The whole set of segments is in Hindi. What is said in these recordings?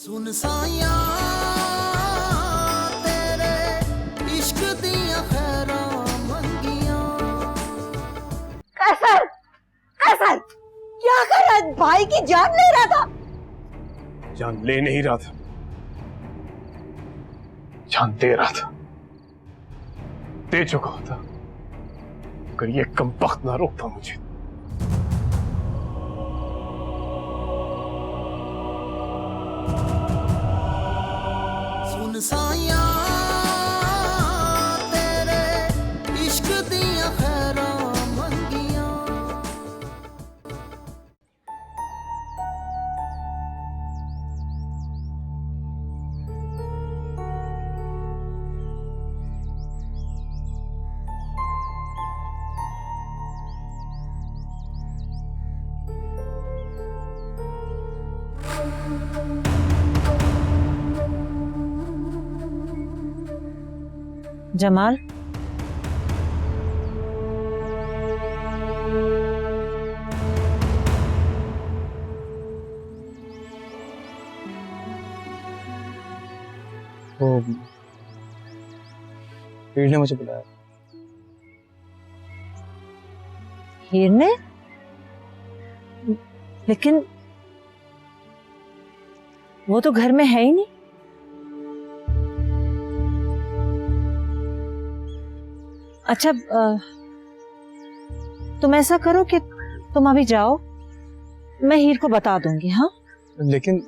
सुन साया तेरे इश्क दिया खैरा मंगिया। कैसर, कैसर, क्या कर रहा है? भाई की जान ले रहा था। जान ले नहीं रहा था, जान दे रहा था। दे चुका होता अगर ये कमबख्त ना रोकता मुझे। सुन साया तेरे इश्क दिया खैरा मंगिया। जमाल, वो हीर ने मुझे बुलाया। हीर ने? लेकिन वो तो घर में है ही नहीं। अच्छा, तुम ऐसा करो कि तुम अभी जाओ, मैं हीर को बता दूंगी। हाँ, लेकिन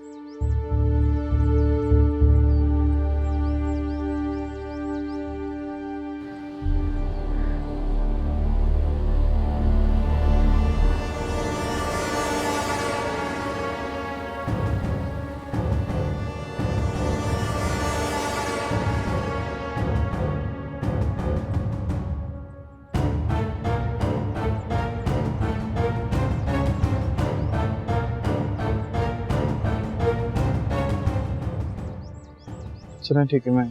चलो ठीक है, मैं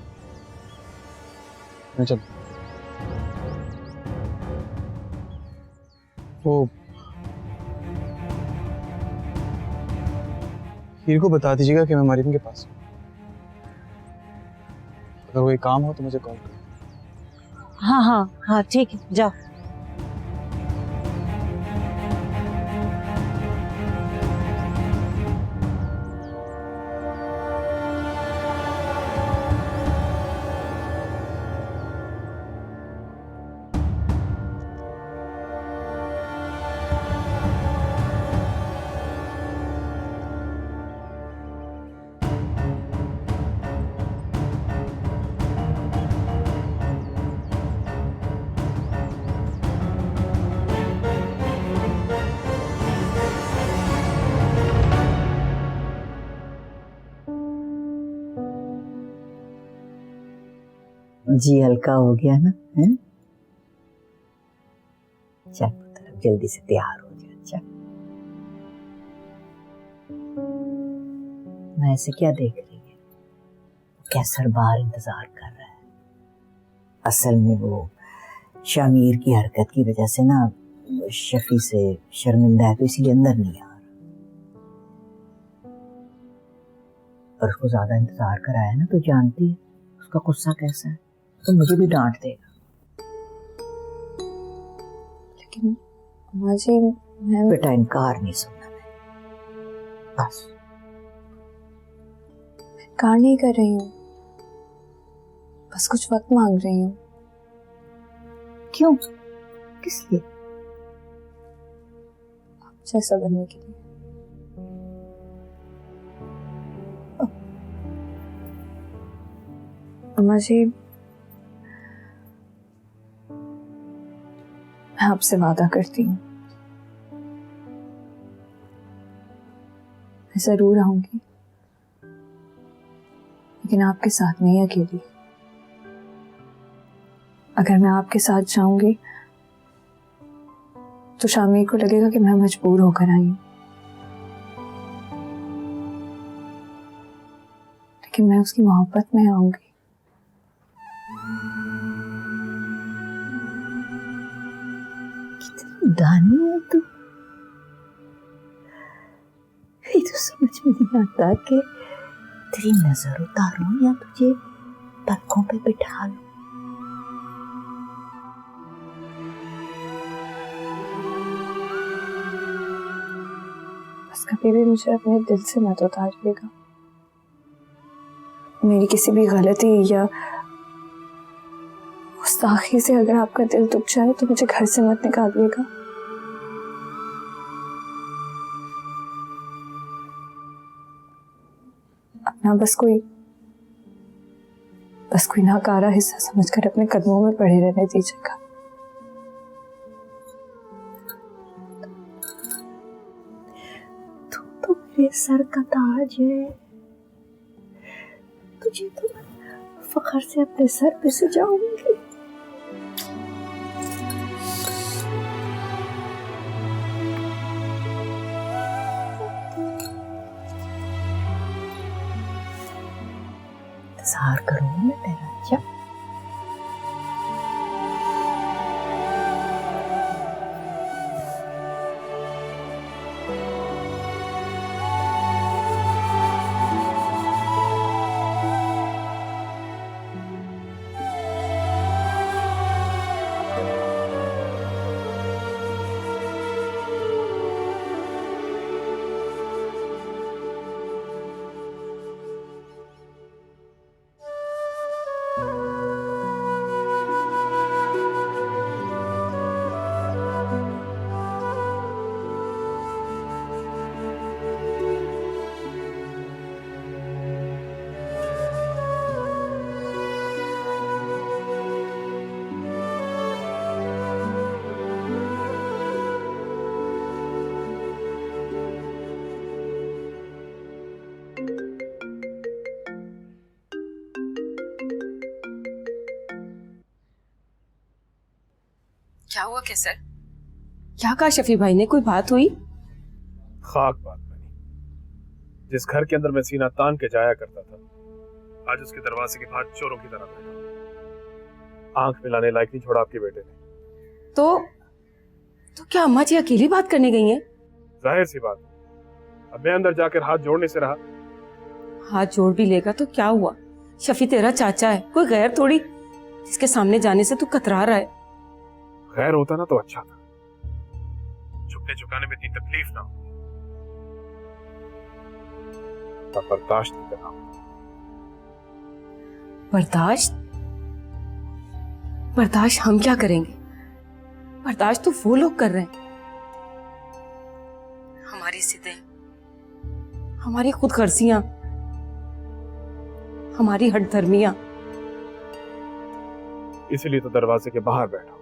चल। वो हीर को बता दीजिएगा कि मैं मरीम के पास हूँ। अगर कोई काम हो तो मुझे कॉल करो। हाँ हाँ हाँ, ठीक है, जाओ। जी हल्का हो गया ना? है? चल पुत्र, जल्दी से तैयार हो जा। चल, मैं ऐसे क्या देख रही है? कैसर बाहर इंतजार कर रहा है। असल में वो शामिर की हरकत की वजह से ना शफी से शर्मिंदा है, तो इसीलिए अंदर नहीं आ रहा। और उसको ज्यादा इंतजार कराया ना तो जानती है उसका गुस्सा कैसा है, तो मुझे भी डांट देगा। लेकिन माँ जी, मैं बेटा इनकार नहीं सुनना मैंने, बस। इनकार नहीं कर रही हूँ, बस कुछ वक्त मांग रही हूँ। क्यों? किस लिए? आप जैसा बनने के लिए। अम्मा जी, मैं आपसे वादा करती हूँ, मैं जरूर आऊंगी, लेकिन आपके साथ नहीं अकेली। अगर मैं आपके साथ जाऊंगी तो शामिर को लगेगा कि मैं मजबूर होकर आई हूं, लेकिन मैं उसकी मोहब्बत में आऊंगी। कितनी दानी है तू। ये तो समझ में नहीं आता कि तेरी नजर उतारूं या तुझे पलकों पे बिठा लूं? बस कभी भी मुझे अपने दिल से मत उतारिएगा। मेरी किसी भी गलती या गुस्ताखी से अगर आपका दिल दुख जाए तो मुझे घर से मत निकालिएगा। अपना बस कोई नाकारा हिस्सा समझकर अपने कदमों में पड़े रहने दीजिएगा। तू तो मेरे सर का ताज है, तुझे तो मैं फख्र से अपने सर पे सजाऊंगी। इंतजार करूंगी मैं तेरा। अच्छा क्या हुआ कैसर? क्या कहा शफी भाई ने? कोई बात हुई? खाक बात बनी। जिस घर के अंदर मैं सीना तान के जाया करता था, आज उसके दरवाजे के बाहर चोरों की तरह बैठा। आंख मिलाने लायक नहीं छोड़ा आपके बेटे ने। तो क्या अम्मा जी अकेली बात करने गई हैं? जाहिर सी बात, अब मैं अंदर जाकर हाथ जोड़ने से रहा। हाथ जोड़ भी लेगा तो क्या हुआ? शफी तेरा चाचा है, कोई गैर थोड़ी जिसके सामने जाने से तू कतरा रहा है। खैर होता ना तो अच्छा था, झुकने झुकाने में इतनी तकलीफ ना हो। बर्दाश्त नहीं करना। बर्दाश्त हम क्या करेंगे? बर्दाश्त तो वो लोग कर रहे हैं। हमारी जिद्दें, हमारी खुदगर्जियां, हमारी हठधर्मियां। इसीलिए तो दरवाजे के बाहर बैठा,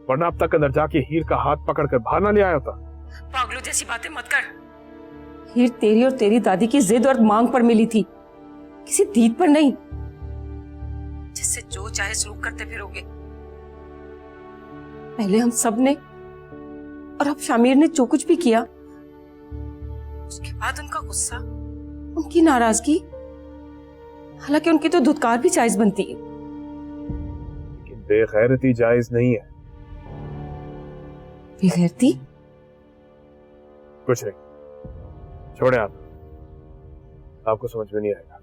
वरना अब तक अंदर जाके हीर का हाथ पकड़कर बाहर ना ले आया होता। पागलों जैसी बातें मत कर। हीर तेरी और तेरी दादी की जिद और मांग पर मिली थी, किसी दीद पर नहीं जिससे जो चाहे सलूक करते फिरोगे। पहले हम सब ने और अब शामिर ने जो कुछ भी किया, उसके बाद उनका गुस्सा, उनकी नाराजगी, हालांकि उनकी तो धुतकार भी जायज बनती है, लेकिन बेगैरती जायज नहीं है। बेगैरती? कुछ नहीं, छोड़े आप, आपको समझ में नहीं आएगा।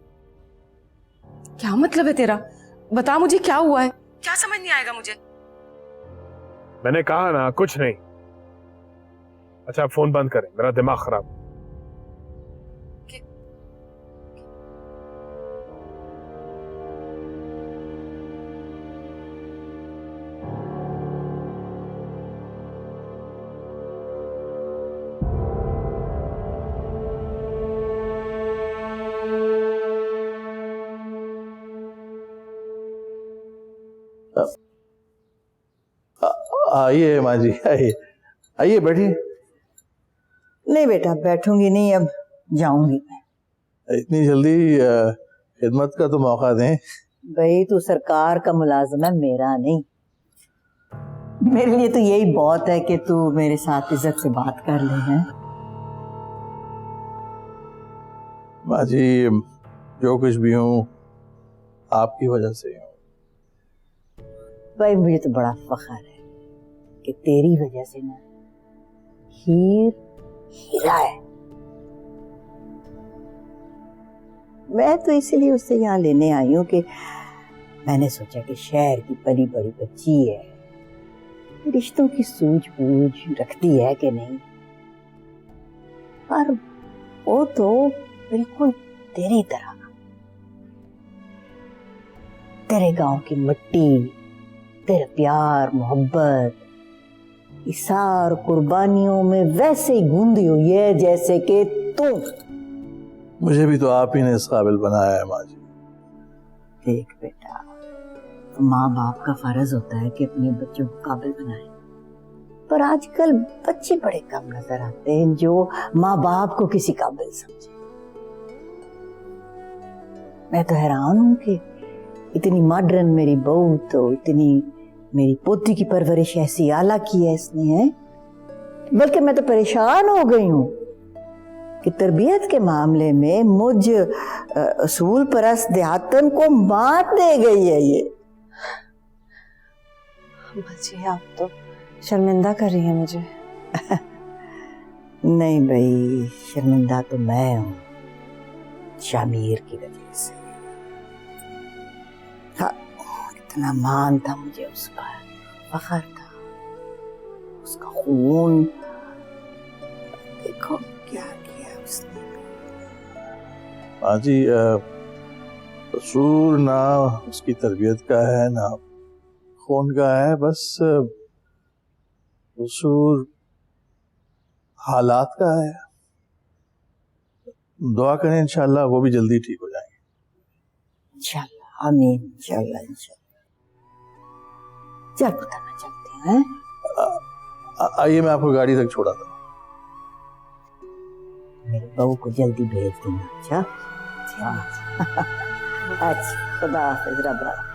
क्या मतलब है तेरा? बता मुझे क्या हुआ है? क्या समझ नहीं आएगा मुझे? मैंने कहा ना कुछ नहीं। अच्छा आप फोन बंद करें, मेरा दिमाग खराब। आइए माँ जी, आइए आइए बैठिए। नहीं बेटा बैठूंगी नहीं, अब जाऊंगी मैं। इतनी जल्दी खिदमत का तो मौका दें। भाई तू सरकार का मुलाजिम है, मेरा नहीं। मेरे लिए तो यही बहुत है कि तू मेरे साथ इज्जत से बात कर ले। हैं माँ जी, जो कुछ भी हूँ आपकी वजह से हूँ। भाई मुझे तो बड़ा फख्र है कि तेरी वजह से ना हीर हीरा है। मैं तो इसीलिए उससे यहाँ लेने आई हूँ कि मैंने सोचा कि शहर की पली बड़ी बच्ची है, रिश्तों की सूझबूझ रखती है कि नहीं, पर वो तो बिल्कुल तेरी तरह, तेरे गांव की मिट्टी, तेरे प्यार मोहब्बत, इसार कुर्बानियों में वैसे ही गूंदी हुई है जैसे कि तू। मुझे भी तो आप ही ने इस काबिल बनाया है माँ जी। देख बेटा, तो माँ बाप का फर्ज होता है कि अपने बच्चों को काबिल बनाए, पर आजकल बच्चे बड़े कम नजर आते हैं जो माँ बाप को किसी काबिल समझे। मैं तो हैरान हूं कि इतनी मॉडर्न मेरी बहू, तो इतनी मेरी पोती की परवरिश ऐसी आला की है इसने, है। बल्कि मैं तो परेशान हो गई हूं कि तरबियत के मामले में मुझ असूल परस्त देहातन को मात दे गई है ये। बच्ची आप तो शर्मिंदा कर रही है मुझे। नहीं भाई, शर्मिंदा तो मैं हूं शामीर की वजह से। हाँ, इतना मान था मुझे उस पर, फख्र था, उसका खून, देखो क्या किया उसने। माँ जी, कसूर ना उसकी तरबियत का है ना खून का है, बस कसूर हालात का है। दुआ करें इंशाल्लाह वो भी जल्दी ठीक हो जाएंगे। इंशाल्लाह, आमीन, इंशाल्लाह इंशाल्लाह। चल पुत्र, मैं चलती हूँ। आइए, मैं आपको गाड़ी तक छोड़ा था। मेरी बहू को जल्दी भेज देना। अच्छा अच्छा, खुदा हाफिज, रब राखा।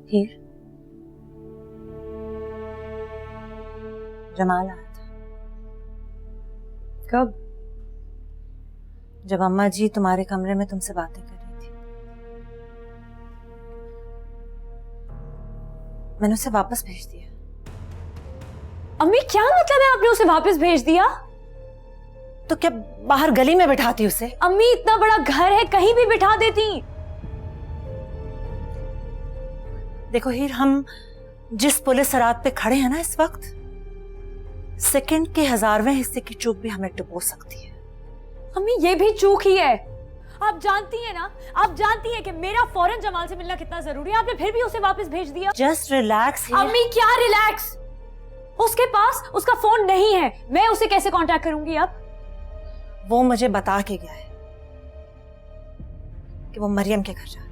हीर, जमाल आया था। कब? जब अम्मा जी तुम्हारे कमरे में तुमसे बातें कर रही थी। मैंने उसे वापस भेज दिया। अम्मी, क्या मतलब है आपने उसे वापस भेज दिया? तो क्या बाहर गली में बिठाती उसे? अम्मी, इतना बड़ा घर है, कहीं भी बिठा देती। देखो हीर, हम जिस पुलिस सरात पे खड़े हैं ना इस वक्त, सेकंड के 1000वें हिस्से की चूक भी हमें डुबो सकती है। अम्मी, ये भी चूक ही है। आप जानती हैं ना, आप जानती हैं कि मेरा फौरन जमाल से मिलना कितना जरूरी है, आपने फिर भी उसे वापस भेज दिया। जस्ट रिलैक्स हीर। अम्मी, क्या रिलैक्स? उसके पास उसका फोन नहीं है, मैं उसे कैसे कांटेक्ट करूंगी अब? वो मुझे बता के गया है कि वो मरियम के घर जा रहा है।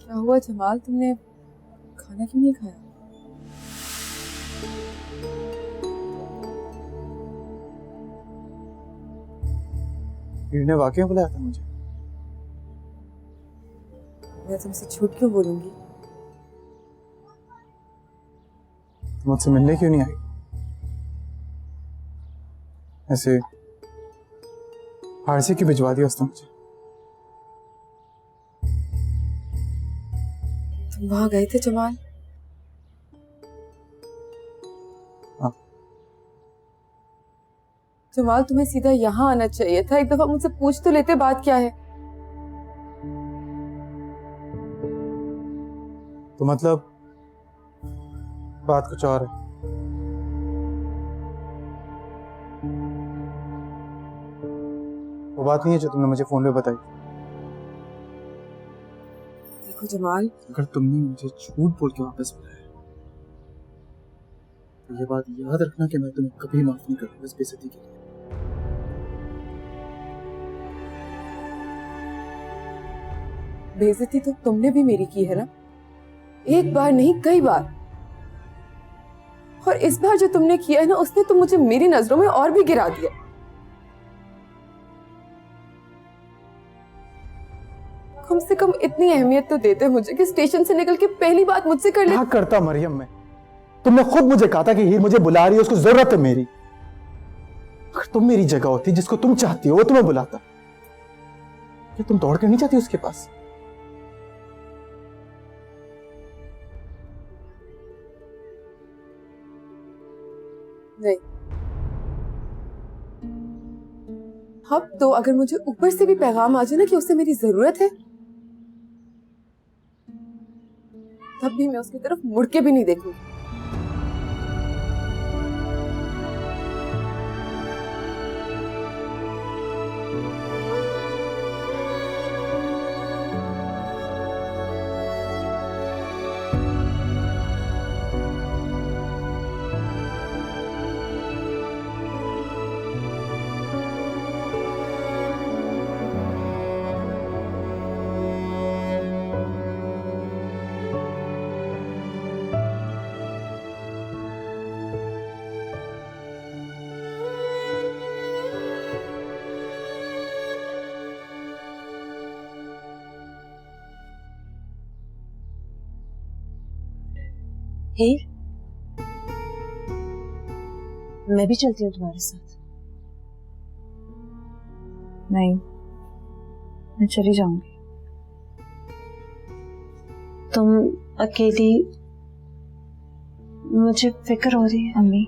क्या हुआ जमाल, तुमने खाना क्यों नहीं खाया? हीर ने वाकई बुलाया था मुझे। मैं तुमसे झूठ क्यों बोलूंगी? तुम मुझसे मिलने क्यों नहीं आई? ऐसे फारसी की भिजवा दिया उसने मुझे। तुम वहां गए थे जमाल? हाँ। जमाल, तुम्हें सीधा यहाँ आना चाहिए था, एक दफा मुझसे पूछ तो लेते बात क्या है। तो मतलब बात कुछ और है। वो बात नहीं है जो तुमने मुझे फोन पे बताई। देखो जमाल, अगर तुमने मुझे झूठ बोल के वापस बुलाया तो ये बात याद रखना कि मैं तुम्हें कभी माफ नहीं करूंगा इस बेइज्जती के लिए। बेइज्जती तो तुमने भी मेरी की है ना, एक बार नहीं कई बार। और इस बार जो तुमने किया है ना, उसने तो मुझे मेरी नजरों में और भी गिरा दिया। कम से कम इतनी अहमियत तो देते मुझे कि स्टेशन से निकल के पहली बात मुझसे कर ले। क्या करता मरियम मैं? तुमने खुद मुझे कहा था कि हीर मुझे बुला रही है, उसको जरूरत है मेरी। अगर तुम मेरी जगह होती, जिसको तुम चाहती हो वो तुम्हें बुलाता, क्या तुम दौड़ कर नहीं जाती उसके पास? नहीं। अब तो अगर मुझे ऊपर से भी पैगाम आ जाए ना कि उसे मेरी जरूरत है, तब भी मैं उसकी तरफ मुड़ के भी नहीं देखूंगी। हीर, मैं भी चलती हूँ तुम्हारे साथ। नहीं, मैं चली जाऊंगी। तुम अकेली, मुझे फिक्र हो रही है। अम्मी,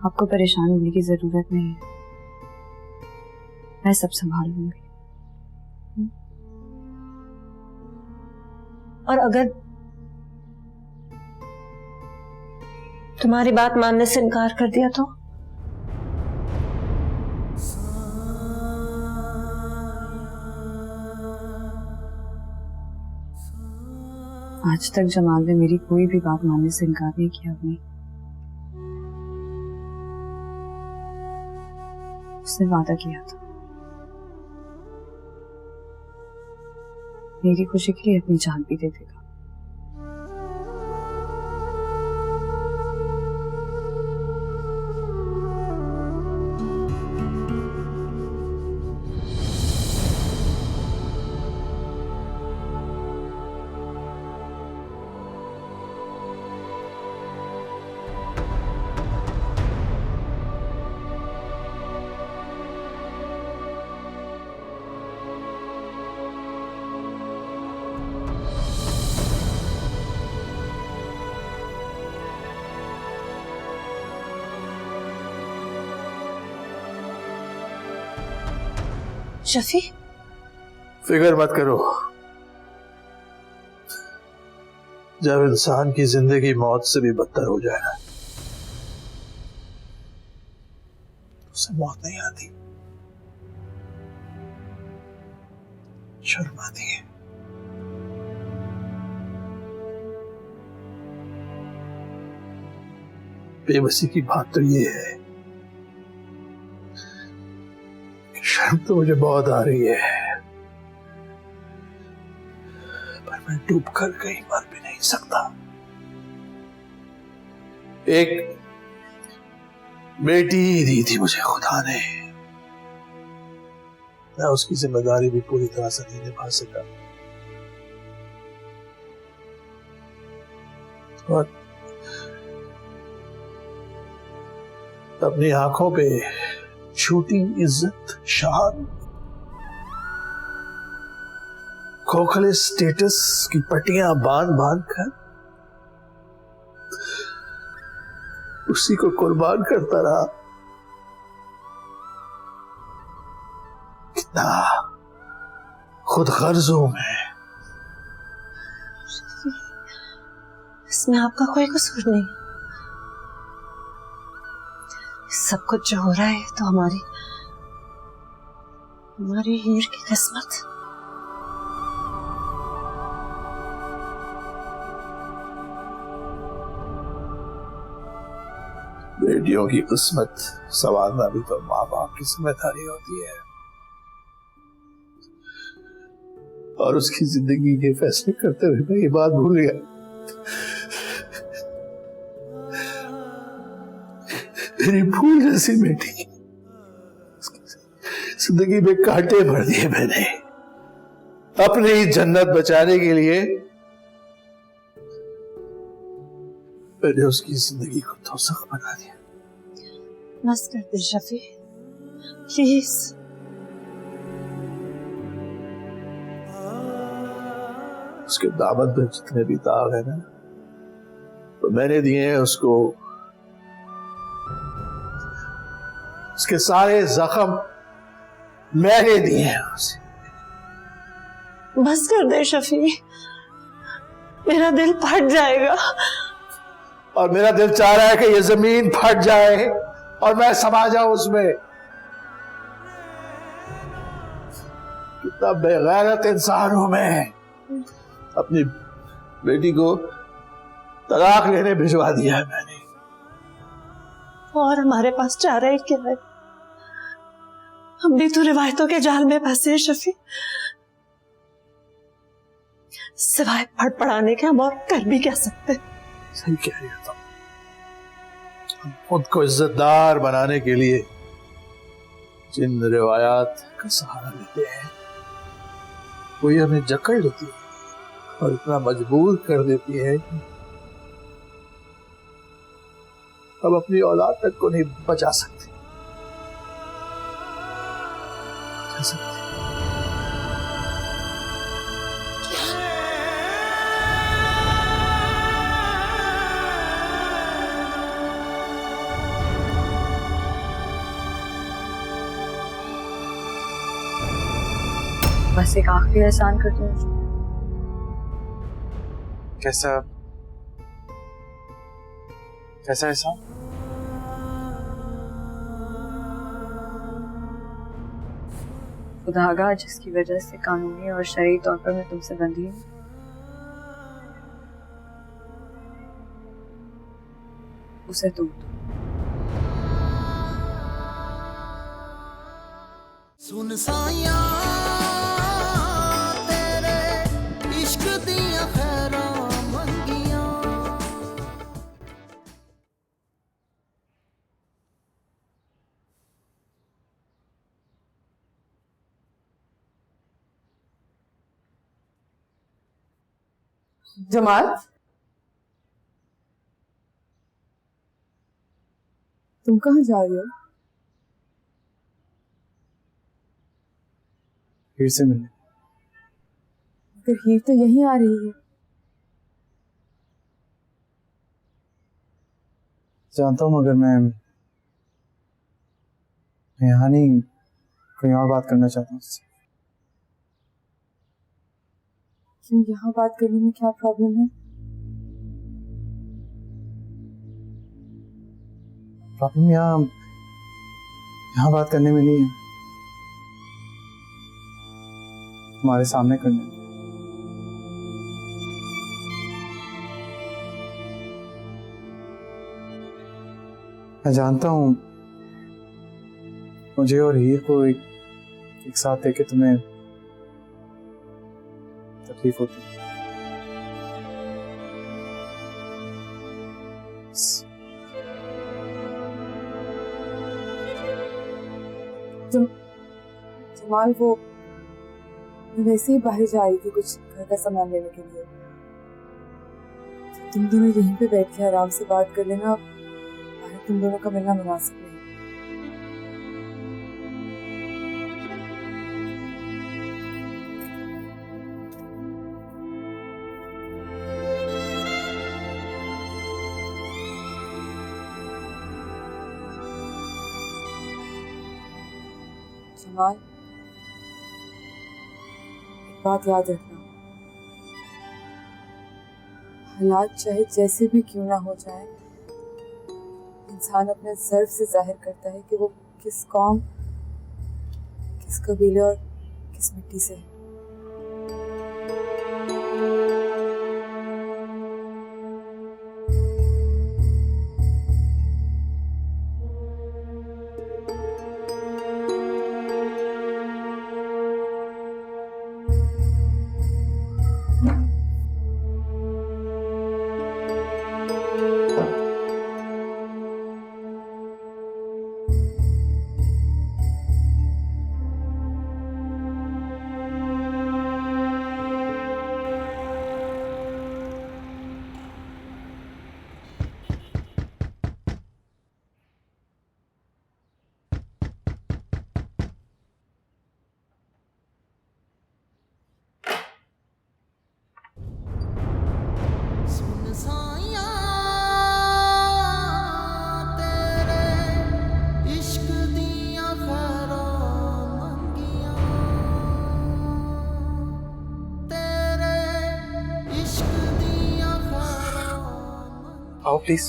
आपको परेशान होने की जरूरत नहीं है, मैं सब संभाल लूंगी। और अगर तुम्हारी बात मानने से इनकार कर दिया तो? आज तक जमाल ने मेरी कोई भी बात मानने से इनकार नहीं किया। अम्मी, उसने वादा किया था मेरी खुशी के लिए अपनी जान भी दे देगा। शफी, फिक्र मत करो, जब इंसान की जिंदगी मौत से भी बदतर हो जाए उसे मौत नहीं आती, शर्म आती है। बेबसी की बात तो ये है, शर्म तो मुझे बहुत आ रही है, पर मैं डूब कर कहीं मर भी नहीं सकता। एक बेटी दी थी मुझे खुदा ने, मैं उसकी जिम्मेदारी भी पूरी तरह से नहीं निभा सका, और अपनी आंखों पे छोटी इज्जत, शान, खोखले स्टेटस की पट्टियां बांध बांध कर उसी को कुर्बान करता रहा। कितना खुद गर्ज हूं मैं। इसमें आपका कोई कसूर नहीं। सब कुछ जो हो रहा है तो हमारी हमारी हीर की किस्मत। बेटियों की किस्मत संवारना भी तो माँ बाप की जिम्मेदारी होती है, और उसकी जिंदगी के फैसले करते हुए मैं ये बात भूल गया। मेरी भूल जैसी बेटी जिंदगी में कांटे भर दिए मैंने अपनी जन्नत बचाने के लिए। मैंने उसकी जिंदगी को दोज़ख बना दिया। बस कर दे शफी, प्लीज। उसके दामन पे जितने भी दाग है ना, तो मैंने दिए हैं उसको। उसके सारे जख्म मैंने दिए हैं उसे। बस कर दे शफी, मेरा दिल फट जाएगा। और मेरा दिल चाह रहा है कि ये जमीन फट जाए और मैं समा जाऊं उसमें। कितना बेगैरत इंसान हूं मैं। अपनी बेटी को तलाक लेने भिजवा दिया है मैंने। और हमारे पास चारा ही क्या है? हम भी तो रिवायतों के जाल में फंसे हैं शफी। सिवाय फड़फड़ाने के हम और कर भी क्या सकते? सही कह रही हो। हम खुद को इज्जतदार बनाने के लिए जिन रिवायात का सहारा लेते हैं, वही हमें जकड़ लेती है और इतना मजबूर कर देती है कि हम अपनी औलाद तक को नहीं बचा सकते। बस एक आखिरी एहसान कर दो। कैसा कैसा एहसान? खुदागा जिसकी वजह से कानूनी और शरई तौर पर मैं तुमसे बंधी हूँ, उसे तोड़ दो। सुन साया तेरे इश्क दिया खैरा मंगिया। जमाल, तुम कहाँ जा रही हो? हीर से मिलने। मगर हीर तो यहीं आ रही है। जानता हूँ, मगर मैं यहाँ नहीं, कहीं और बात करना चाहता हूँ उससे। क्यों, यहाँ बात करने में क्या प्रॉब्लम है? प्रॉब्लम यहाँ बात करने में नहीं है, तुम्हारे सामने करने में। मैं जानता हूँ मुझे और हीर को एक साथ देखे तुम्हें तकलीफ होती है। जमाल, वो वैसे ही बाहर जा रही थी कुछ घर का सामान लेने के लिए। तो तुम दोनों यहीं पे बैठ के आराम से बात कर लेना। बाहर तुम दोनों का मिलना मुनासिब नहीं। जमाल, एक बात याद रखना, हालात चाहे जैसे भी क्यों ना हो जाए, इंसान अपने ज़र्फ से जाहिर करता है कि वो किस कौम किस कबीले और किस मिट्टी से है? सुन साया तेरे इश्क दियां खैरां मंगियां, तेरे इश्क दियां खैरां मंगियां। आओ प्लीज।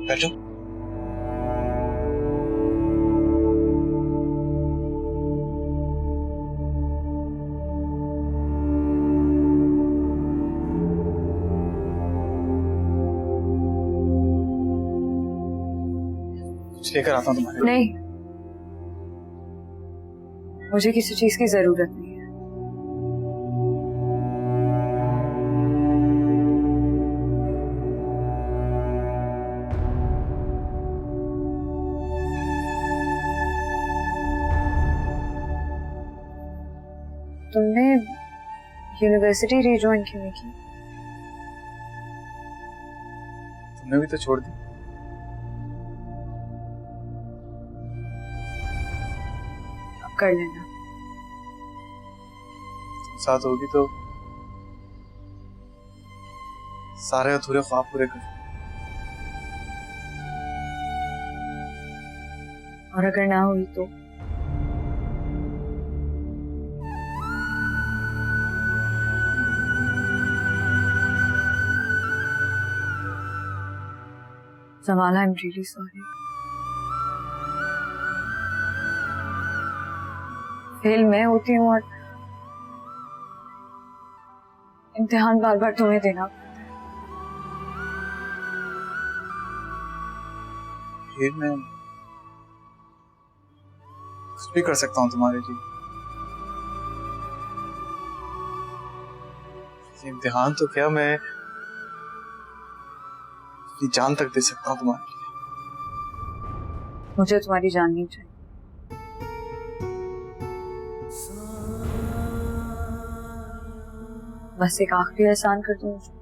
बैठो। कुछ लेकर आता हूँ तुम्हारे लिए। नहीं, मुझे किसी चीज की जरूरत नहीं है। तुमने यूनिवर्सिटी रिज्वाइन क्यों नहीं की? तुमने भी तो छोड़ दी। अब कर लेना। तुम साथ होगी तो सारे अधूरे ख्वाब पूरे कर। और अगर ना हुई तो? Zamala, I'm really sorry. Fail मैं होती हूँ और इम्तिहान बार बार तुम्हें देना पड़ता है। फिर मैं कुछ भी कर सकता हूँ तुम्हारे लिए। ये इम्तिहान तो क्या, मैं अपनी जान तक दे सकता हूँ तुम्हारे लिए। मुझे तुम्हारी जान नहीं चाहिए। बस एक आखिरी एहसान कर दो मुझे।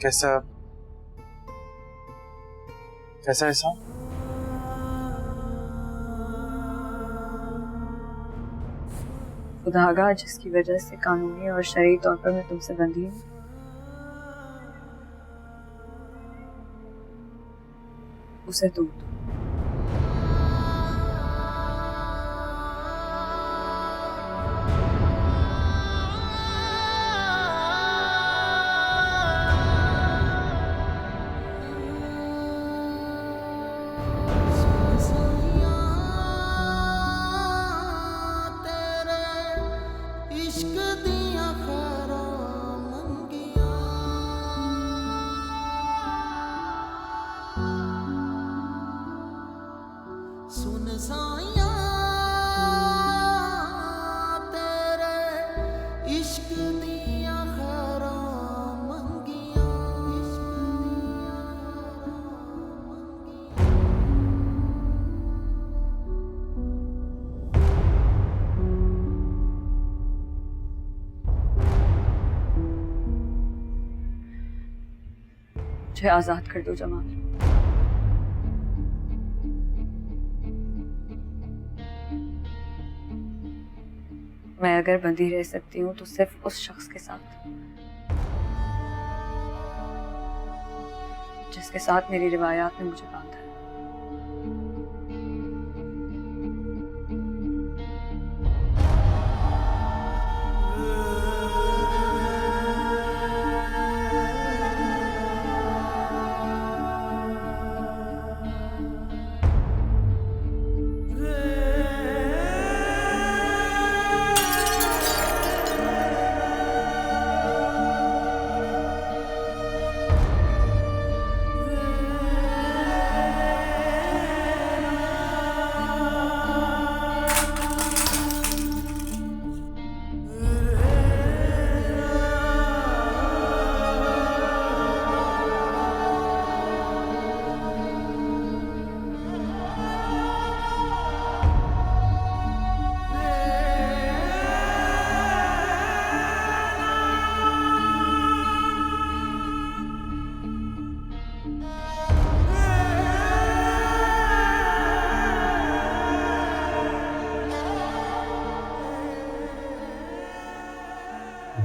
कैसा कैसा एहसान? खुदागा जिसकी वजह से कानूनी और शरई तौर पर मैं तुमसे बंधी हूँ, उसे तोड़ दो। इश्क दियां खैरां मंगियां, सुन साया तेरे इश्क दियां खैरां मंगियां, इश्क दियां मुझे आजाद कर दो जमाल। मैं अगर बंधी रह सकती हूँ तो सिर्फ उस शख्स के साथ जिसके साथ मेरी रिवायात ने मुझे बांधा है।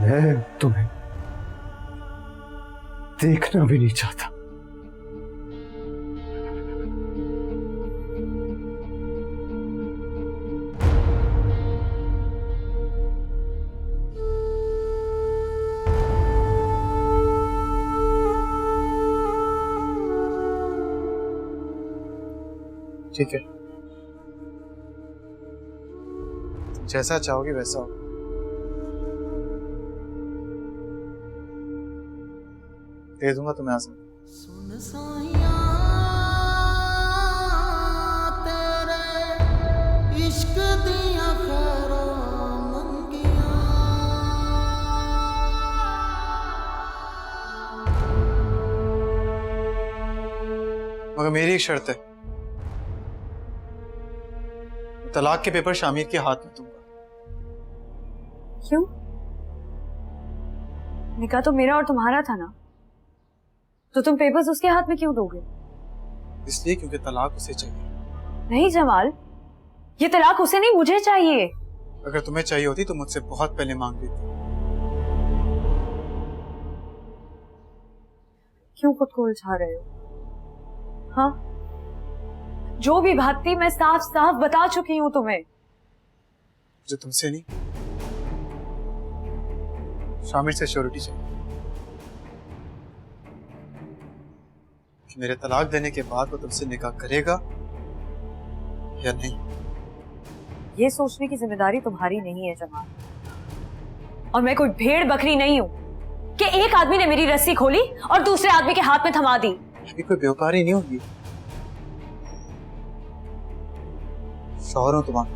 मैं तुम्हें देखना भी नहीं चाहता। ठीक है, जैसा चाहोगे वैसा हो। दे दूंगा तुम्हें आसान। सुन साइया तेरे इश्क दिया खैरां मंगियां, मगर मेरी एक शर्त है, तलाक के पेपर शामिर के हाथ में दूंगा। क्यों? निकाह तो मेरा और तुम्हारा था ना, तो तुम पेपर्स उसके हाथ में क्यों दोगे? इसलिए क्योंकि तलाक उसे चाहिए। नहीं जमाल, ये तलाक उसे नहीं मुझे चाहिए। अगर तुम्हें चाहिए होती तो मुझसे बहुत पहले मांग लेती। क्यों खुद को उलझा रहे हो? हाँ, जो भी बात थी मैं साफ साफ बता चुकी हूं तुम्हें। जो तुमसे नहीं, शामिर से श्योरिटी चाहिए कि मेरे तलाक देने के बाद वो तुमसे निकाह करेगा या नहीं। ये सोचने की जिम्मेदारी तुम्हारी नहीं है जमाल, और मैं कोई भेड़ बकरी नहीं हूं कि एक आदमी ने मेरी रस्सी खोली और दूसरे आदमी के हाथ में थमा दी। अभी कोई व्यापारी नहीं होगी, शौहर हूं तुम्हारा।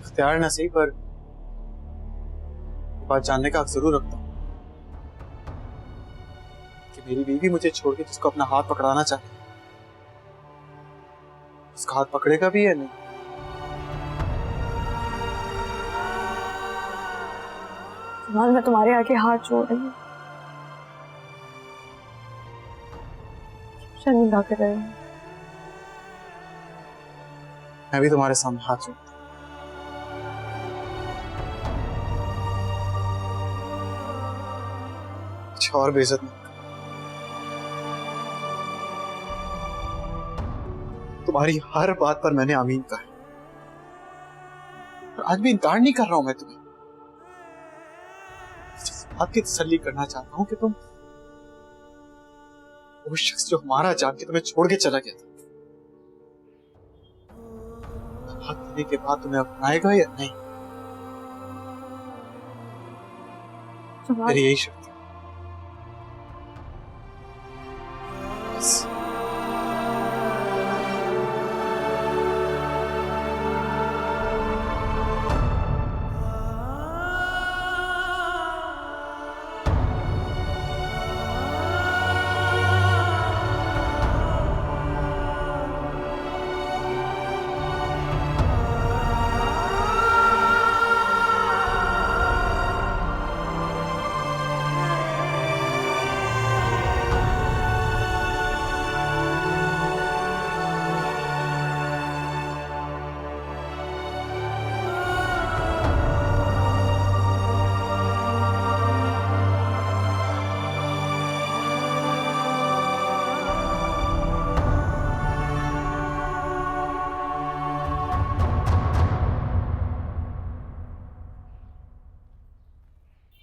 इख्तियार ना सही पर बात जानने का हक जरूर रखता हूं कि मेरी बीवी मुझे छोड़ के जिसको अपना हाथ पकड़ाना चाहती है, उसका हाथ पकड़ेगा भी या नहीं। जमाल, मैं तुम्हारे आगे हाथ जोड़ रही हूँ, शर्मिंदा कर रहे हो। मैं भी तुम्हारे सामने हाथ जोड़ता हूं। कुछ और बेइज्जत नहीं। तुम्हारी हर बात पर मैंने आमीन कहा है, और आज भी इनकार नहीं कर रहा हूं मैं तुम्हें। इस बात की तसल्ली करना चाहता हूं कि तुम वो शख्स जो हमारा जान के तुम्हें छोड़ के चला गया था, हाथ देने के बाद तुम्हें अपनाएगा या नहीं। मेरी यही शर्त है। बस।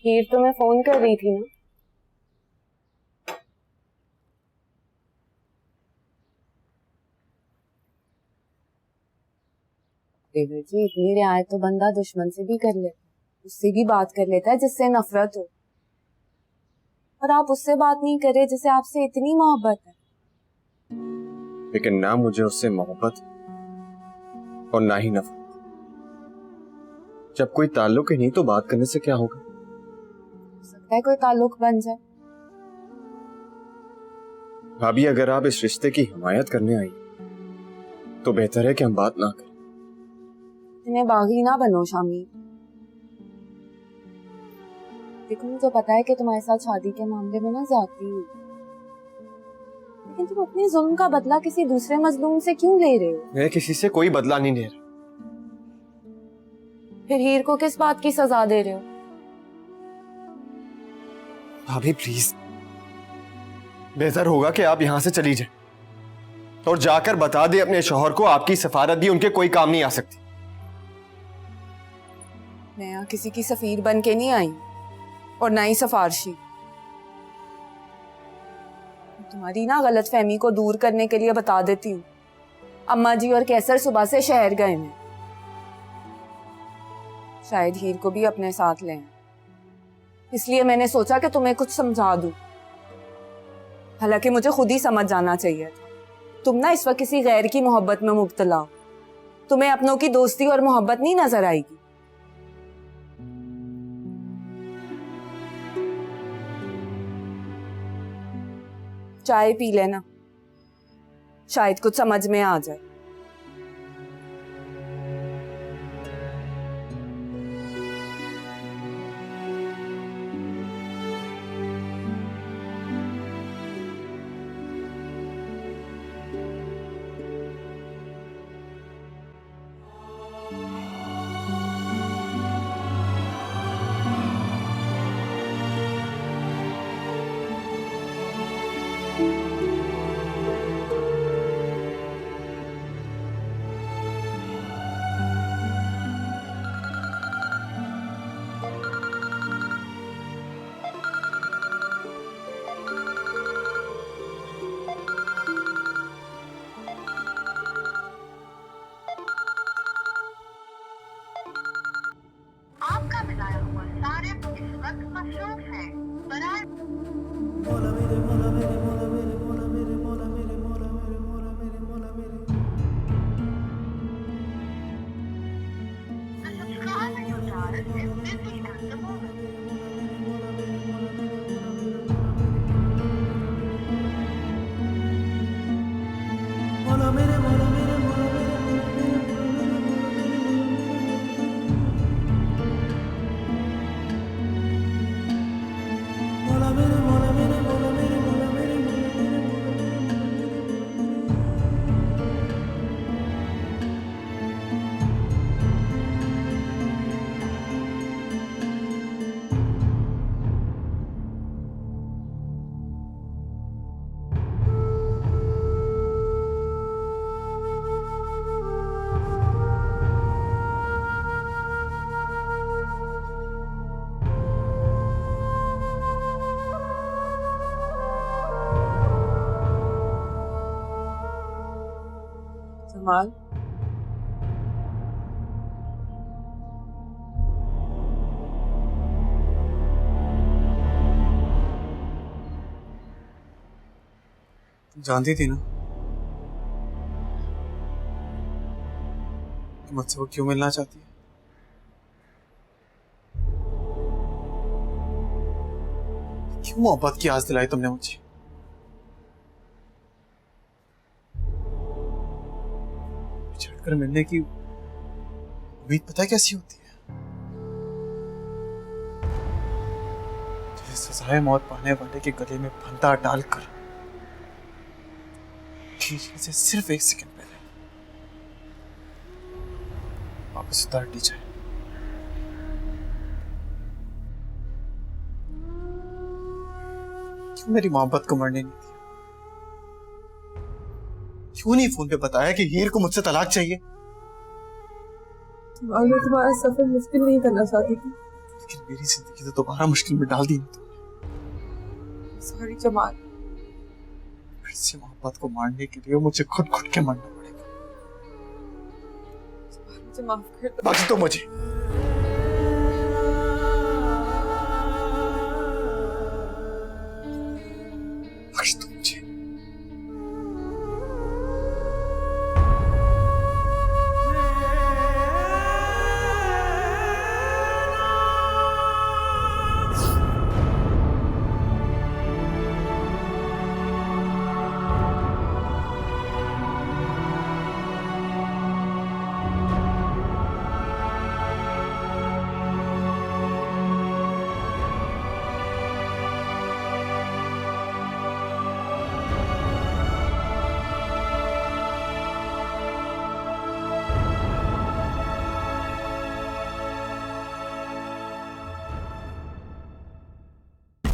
हीर तुम्हें फोन कर रही थी ना? देवर जी, इतनी रियायत तो बंदा दुश्मन से भी कर लेता, उससे भी बात कर लेता है जिससे नफरत हो। और आप उससे बात नहीं कर रहे जिसे आपसे इतनी मोहब्बत है। लेकिन ना मुझे उससे मोहब्बत और ना ही नफरत। जब कोई ताल्लुक ही नहीं तो बात करने से क्या होगा? हो सकता है कोई ताल्लुक बन जाए। भाभी, अगर आप इस रिश्ते की हिमायत करने आई तो बेहतर है कि हम बात ना करें। इतने बागी ना बनो शामी। देखो, मुझे पता है कि तुम्हारे साथ शादी के मामले में ना ज्यादती हुई, लेकिन तुम अपने जुल्म का बदला किसी दूसरे मजलूम से क्यों ले रहे हो? मैं किसी से कोई बदला नहीं ले रहा। फिर हीर को किस बात की सजा दे रहे हो? भाभी प्लीज, बेहतर होगा कि आप यहां से चली जाएं और जाकर बता दे अपने शौहर को आपकी सफारत भी उनके कोई काम नहीं आ सकती। मैं यहाँ किसी की सफीर बन के नहीं आई और ना ही सफारशी। तुम्हारी ना गलत फहमी को दूर करने के लिए बता देती हूँ, अम्मा जी और कैसर सुबह से शहर गए हैं। शायद हीर को भी अपने साथ लें, इसलिए मैंने सोचा कि तुम्हें कुछ समझा दूं। हालांकि मुझे खुद ही समझ जाना चाहिए था। तुम ना इस वक्त किसी गैर की मोहब्बत में मुब्तला हो। तुम्हें अपनों की दोस्ती और मोहब्बत नहीं नजर आएगी। चाय पी लेना, शायद कुछ समझ में आ जाए। आपका मिलाया हुआ सारिफ इस वक्त मसरूफ है। बराए The subscriber you dialed is busy at the moment. Jamal, जानती थी ना कि मुझसे वो क्यों मिलना चाहती है। क्यों मोहब्बत की आस दिलाई तुमने मुझे। छड़कर मिलने की उम्मीद पता है कैसी होती है? जैसे सजाए मौत पाने वाले के गले में फंदा डालकर से सिर्फ 1 सेकंड पहले वापस उतार दी जाए। क्यों मेरी मोहब्बत को मरने नहीं दिया? क्यों नहीं फोन पे बताया कि हीर को मुझसे तलाक चाहिए? मैं तुम्हारा सफर मुश्किल नहीं करना चाहती थी, लेकिन मेरी जिंदगी तो दोबारा मुश्किल में डाल दी तुमने। सॉरी जमाल। फिर से मोहब्बत को मारने के लिए मुझे खुद के मरना पड़ेगा। मुझे माफ कर दो। बाकी तो मुझे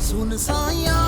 सुन साइया